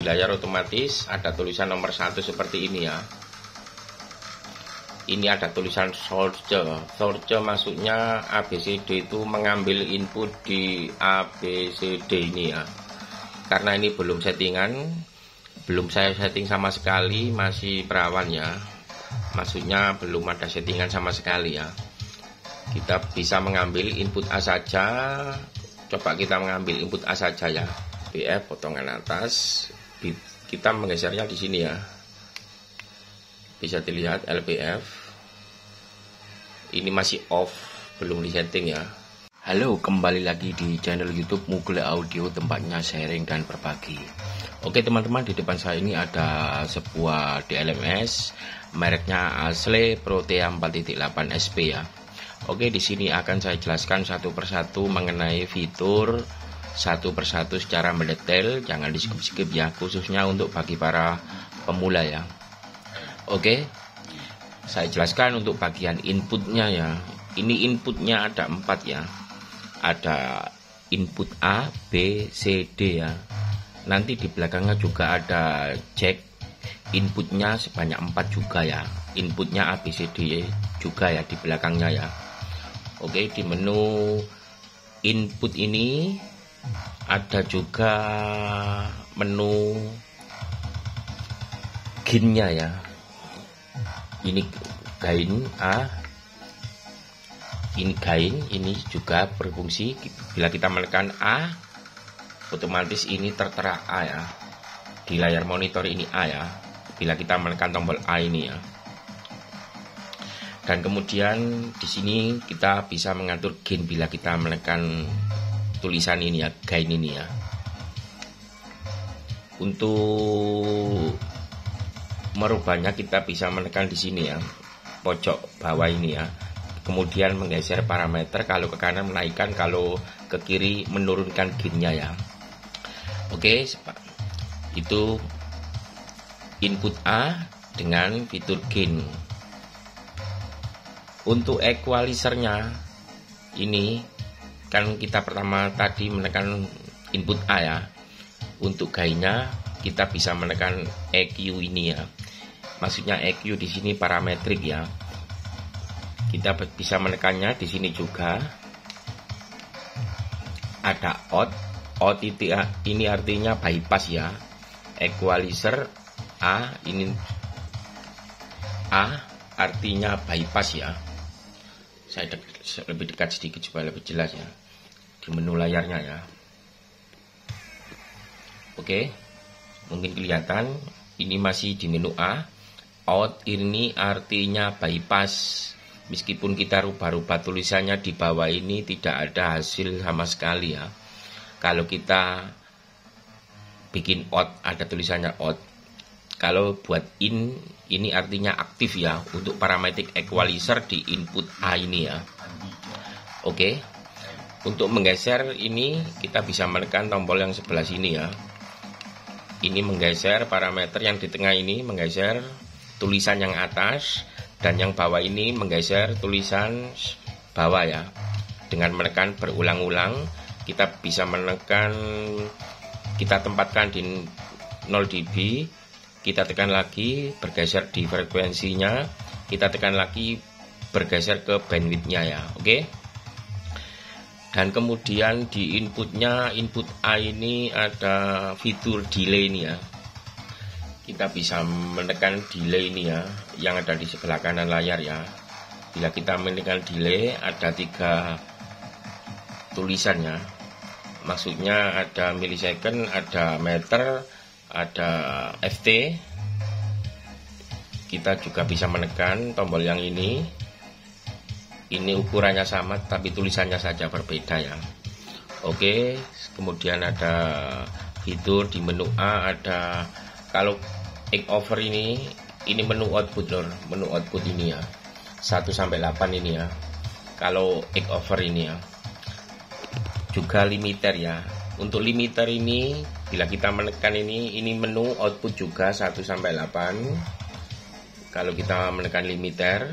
layar otomatis ada tulisan nomor 1 seperti ini ya. Ini ada tulisan source. Source maksudnya ABCD itu mengambil input di ABCD ini ya. Karena ini belum settingan, belum saya setting sama sekali, masih perawan ya. Maksudnya belum ada settingan sama sekali ya. Kita bisa mengambil input A saja. Coba kita mengambil input A saja ya. BF potongan atas. Kita menggesernya di sini ya. Bisa dilihat LPF. Ini masih off, belum disetting ya. Halo, kembali lagi di channel YouTube Mugle Audio, tempatnya sharing dan berbagi. Oke teman-teman, di depan saya ini ada sebuah DLMS, mereknya Asle Protea 4.8 SP ya. Oke, di sini akan saya jelaskan satu persatu mengenai fitur satu persatu secara mendetail, jangan di skip-skip ya, khususnya untuk bagi para pemula ya. Oke, saya jelaskan untuk bagian inputnya ya. Ini inputnya ada 4 ya. Ada input A, B, C, D ya. Nanti di belakangnya juga ada jack. Inputnya sebanyak 4 juga ya. Inputnya A, B, C, D juga ya di belakangnya ya. Oke, di menu input ini ada juga menu gainnya ya. Ini gain A, ini gain, ini juga berfungsi. Bila kita menekan A, otomatis ini tertera A ya. Di layar monitor ini A ya. Bila kita menekan tombol A ini ya. Dan kemudian di sini kita bisa mengatur gain bila kita menekan tulisan ini ya, gain ini ya. Untuk merubahnya kita bisa menekan di sini ya, pojok bawah ini ya. Kemudian menggeser parameter, kalau ke kanan menaikkan, kalau ke kiri menurunkan gainnya ya. Oke, itu input A dengan fitur gain. Untuk equalizernya ini kan kita pertama tadi menekan input A ya. Untuk gainnya kita bisa menekan EQ ini ya. Maksudnya EQ di sini parametrik ya. Kita bisa menekannya di sini juga. Ada out. Out itu ini artinya bypass ya. Equalizer A ini A artinya bypass ya. Saya lebih dekat sedikit supaya lebih jelas ya di menu layarnya ya. Oke, mungkin kelihatan ini masih di menu A. Out ini artinya bypass. Meskipun kita rubah-rubah tulisannya di bawah ini tidak ada hasil sama sekali ya. Kalau kita bikin out, ada tulisannya out. Kalau buat in, ini artinya aktif ya, untuk parametric equalizer di input A ini ya. Oke, untuk menggeser ini kita bisa menekan tombol yang sebelah sini ya. Ini menggeser parameter yang di tengah ini, menggeser tulisan yang atas, dan yang bawah ini menggeser tulisan bawah ya. Dengan menekan berulang-ulang, kita bisa menekan, kita tempatkan di 0 dB. Kita tekan lagi, bergeser di frekuensinya, kita tekan lagi, bergeser ke bandwidthnya ya. Oke. Dan kemudian di inputnya, input A ini ada fitur delay ini ya. Kita bisa menekan delay ini ya, yang ada di sebelah kanan layar ya. Bila kita menekan delay, ada 3 tulisannya. Maksudnya ada millisecond, ada meter, ada FT. Kita juga bisa menekan tombol yang ini. Ini ukurannya sama tapi tulisannya saja berbeda ya. Oke, kemudian ada fitur di menu A, ada kalau take over ini menu output lor, menu output ini ya. 1 sampai 8 ini ya. Kalau take over ini ya. Juga limiter ya. Untuk limiter ini bila kita menekan ini menu output juga 1 sampai 8. Kalau kita menekan limiter,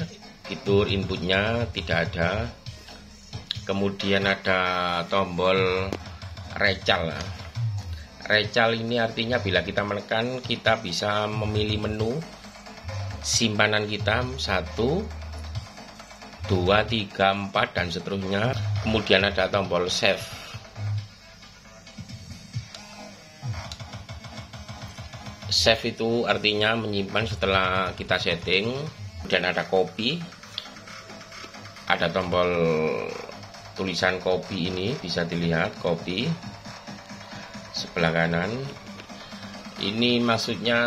fitur inputnya tidak ada. Kemudian ada tombol recal. Recal ini artinya bila kita menekan, kita bisa memilih menu simpanan kita 1, 2, 3, 4 dan seterusnya. Kemudian ada tombol save. Save itu artinya menyimpan setelah kita setting. Kemudian ada copy, ada tombol tulisan copy, ini bisa dilihat copy sebelah kanan. Ini maksudnya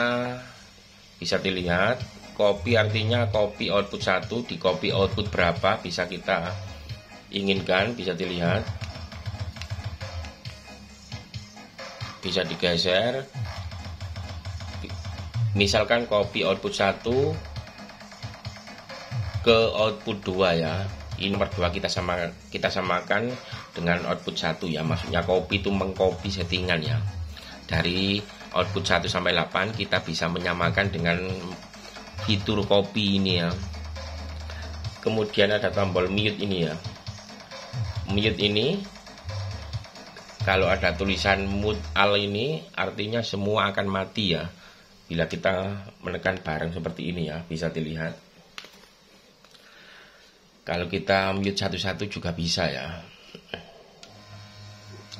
bisa dilihat, copy artinya copy output 1 di copy output berapa bisa kita inginkan, bisa dilihat, bisa digeser. Misalkan copy output 1 ke output 2 ya. Ini nomor 2 kita samakan dengan output 1 ya. Maksudnya copy itu mengcopy settingan ya. Dari output 1 sampai 8 kita bisa menyamakan dengan fitur copy ini ya. Kemudian ada tombol mute ini ya. Mute ini kalau ada tulisan mute all ini artinya semua akan mati ya. Bila kita menekan bareng seperti ini ya, bisa dilihat. Kalau kita mute satu-satu juga bisa ya.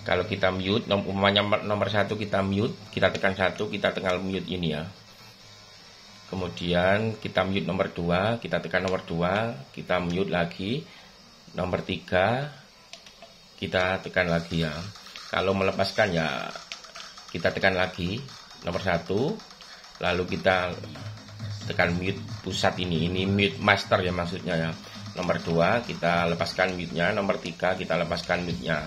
Kalau kita mute, umpamanya nomor 1 kita mute, kita tekan 1, kita tekan mute ini ya. Kemudian kita mute nomor 2, kita tekan nomor 2, kita mute lagi. Nomor 3, kita tekan lagi ya. Kalau melepaskan ya, kita tekan lagi nomor 1, lalu kita tekan mute pusat ini mute master ya maksudnya ya. Nomor 2 kita lepaskan mute-nya, nomor 3 kita lepaskan mute-nya.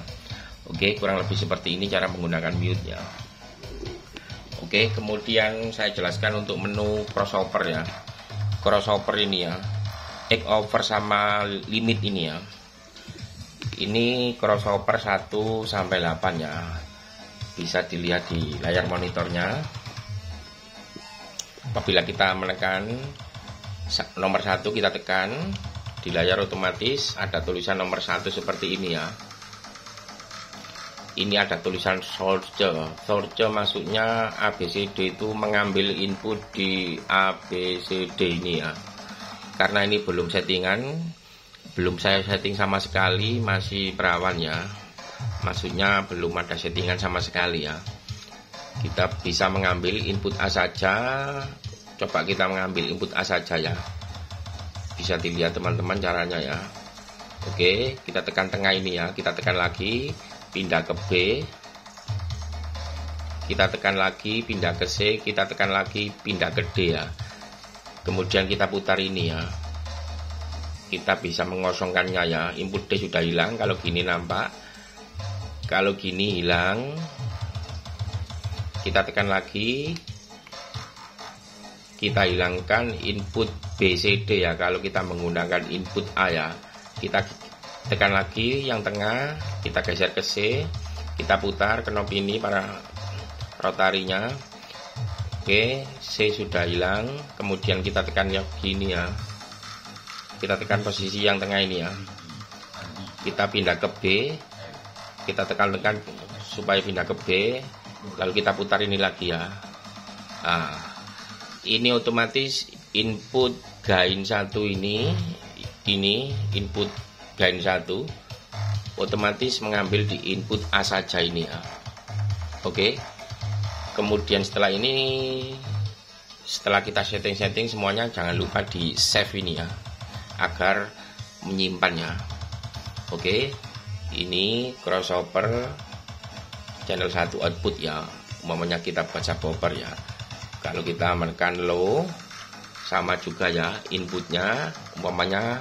Oke, kurang lebih seperti ini cara menggunakan mute-nya. Oke, kemudian saya jelaskan untuk menu crossover ya. Crossover ini ya, take over sama limit ini ya. Ini crossover 1 sampai 8 ya. Bisa dilihat di layar monitornya. Apabila kita menekan nomor 1 kita tekan, di layar otomatis ada tulisan nomor 1 seperti ini ya. Ini ada tulisan source. Source maksudnya ABCD itu mengambil input di ABCD ini ya. Karena ini belum settingan, belum saya setting sama sekali, masih perawan ya. Maksudnya belum ada settingan sama sekali ya. Kita bisa mengambil input A saja. Coba kita mengambil input A saja ya. Bisa dilihat teman-teman caranya ya. Oke, kita tekan tengah ini ya. Kita tekan lagi, pindah ke B. Kita tekan lagi, pindah ke C. Kita tekan lagi, pindah ke D ya. Kemudian kita putar ini ya. Kita bisa mengosongkannya ya. Input D sudah hilang. Kalau gini nampak. Kalau gini hilang. Kita tekan lagi. Kita hilangkan input BCD ya. Kalau kita menggunakan input A ya, kita tekan lagi yang tengah, kita geser ke C, kita putar knob ini para rotarinya. Oke, C sudah hilang. Kemudian kita tekan yang gini ya, kita tekan posisi yang tengah ini ya. Kita pindah ke B, kita tekan-tekan supaya pindah ke B, lalu kita putar ini lagi ya. Nah, ini otomatis input gain 1 ini input gain 1 otomatis mengambil di input A saja ini ya. Oke. Kemudian setelah ini, setelah kita setting semuanya, jangan lupa di save ini ya, agar menyimpannya. Oke. Ini crossover channel 1 output ya. Umpamanya kita baca buffer ya. Kalau kita menekan low, sama juga ya inputnya. Umpamanya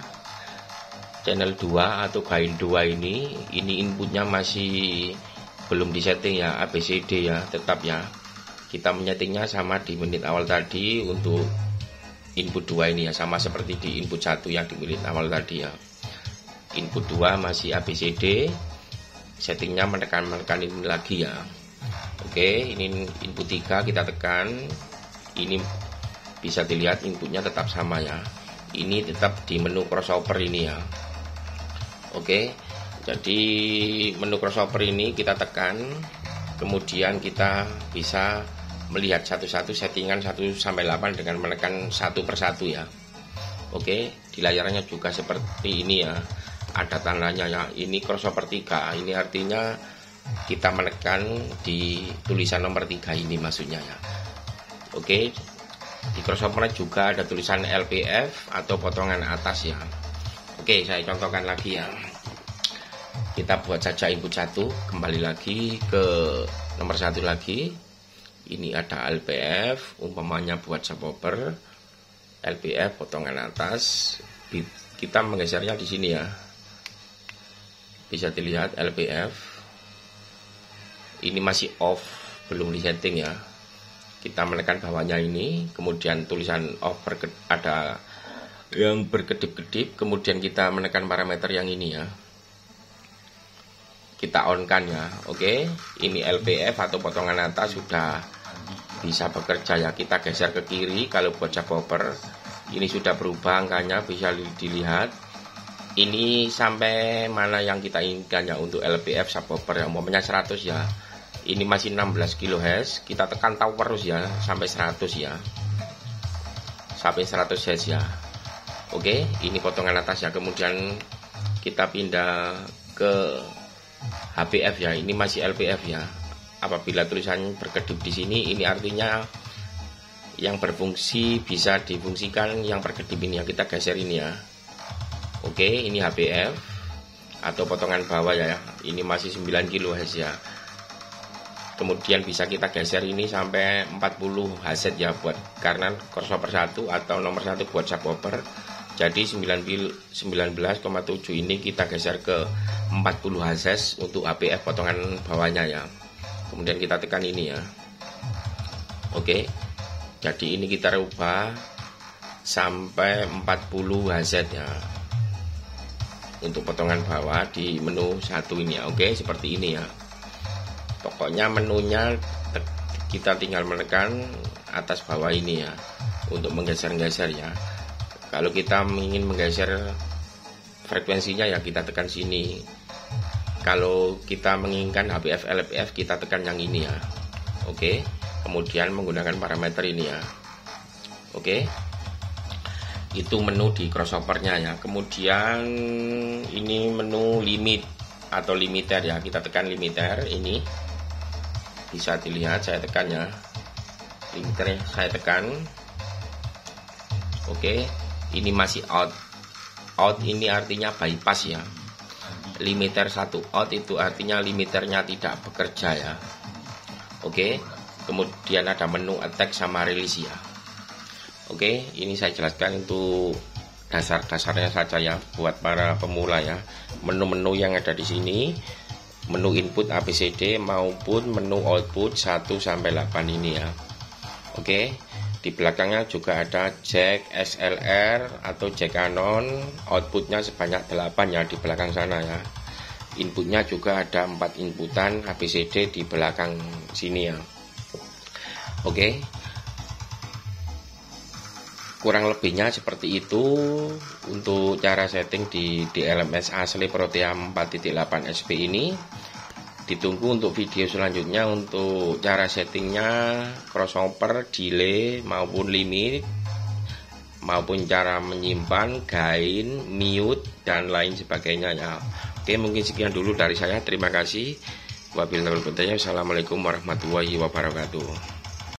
channel 2 atau gain 2 ini inputnya masih belum disetting ya, ABCD ya, tetap ya. Kita menyetingnya sama di menit awal tadi untuk input 2 ini ya, sama seperti di input 1 yang di menit awal tadi ya. Input 2 masih ABCD, settingnya menekan ini lagi ya. Oke, ini input 3 kita tekan. Ini bisa dilihat inputnya tetap sama ya. Ini tetap di menu crossover ini ya. Oke, jadi menu crossover ini kita tekan. Kemudian kita bisa melihat satu-satu settingan 1-8 dengan menekan satu persatu ya. Oke, di layarnya juga seperti ini ya. Ada tandanya ya. Ini crossover 3. Ini artinya kita menekan di tulisan nomor 3 ini maksudnya ya. Oke, di crossover juga ada tulisan LPF atau potongan atas ya. Oke, saya contohkan lagi ya. Kita buat saja input 1, kembali lagi ke nomor 1 lagi. Ini ada LPF, umpamanya buat subwoofer, LPF potongan atas. Kita menggesernya di sini ya. Bisa dilihat LPF. Ini masih off, belum disetting ya. Kita menekan bawahnya ini, kemudian tulisan off ada yang berkedip-kedip, kemudian kita menekan parameter yang ini ya. Kita on kan ya. Oke, ini LPF atau potongan atas sudah bisa bekerja ya. Kita geser ke kiri. Kalau buat subwoofer ini sudah berubah angkanya, bisa dilihat. Ini sampai mana yang kita inginkan ya untuk LPF subwoofer ya. Umpamanya 100 ya. Ini masih 16 kHz. Kita tekan tahu terus ya sampai 100 ya. Sampai 100 Hz ya. Oke, ini potongan atas ya. Kemudian kita pindah ke HPF ya, ini masih LPF ya. Apabila tulisan berkedip di sini, ini artinya yang berfungsi bisa difungsikan yang berkedip ini ya. Kita geser ini ya. Oke, ini HPF atau potongan bawah ya. Ini masih 9 kHz ya. Kemudian bisa kita geser ini sampai 40 Hz ya buat karena crossover 1 atau nomor 1 buat subwoofer. Jadi 19,7 ini kita geser ke 40 Hz untuk HPF potongan bawahnya ya. Kemudian kita tekan ini ya. Oke. Jadi ini kita rubah sampai 40 Hz ya. Untuk potongan bawah di menu 1 ini ya. Oke, seperti ini ya. Pokoknya menunya kita tinggal menekan atas bawah ini ya. Untuk menggeser-geser ya. Kalau kita ingin menggeser frekuensinya ya kita tekan sini. Kalau kita menginginkan HPF LPF kita tekan yang ini ya. Oke. Kemudian menggunakan parameter ini ya. Oke. Itu menu di crossovernya ya. Kemudian ini menu limit atau limiter ya. Kita tekan limiter ini. Bisa dilihat saya tekan ya. Limiter saya tekan. Oke. Ini masih out. Out ini artinya bypass ya. Limiter 1 out itu artinya limiternya tidak bekerja ya. Oke. Kemudian ada menu attack sama release ya. Oke, ini saya jelaskan untuk dasar-dasarnya saja ya buat para pemula ya. Menu-menu yang ada di sini, menu input ABCD maupun menu output 1 sampai 8 ini ya. Oke. Di belakangnya juga ada jack XLR atau jack Canon, outputnya sebanyak 8 ya di belakang sana ya. Inputnya juga ada 4 inputan ABCD di belakang sini ya. Oke. Kurang lebihnya seperti itu untuk cara setting di DLMS asli Protea 4.8 SP ini. Ditunggu untuk video selanjutnya untuk cara settingnya, crossover, delay maupun limit, maupun cara menyimpan, gain, mute dan lain sebagainya ya. Oke, mungkin sekian dulu dari saya. Terima kasih. Wabillahi taufiq. Wassalamualaikum warahmatullahi wabarakatuh.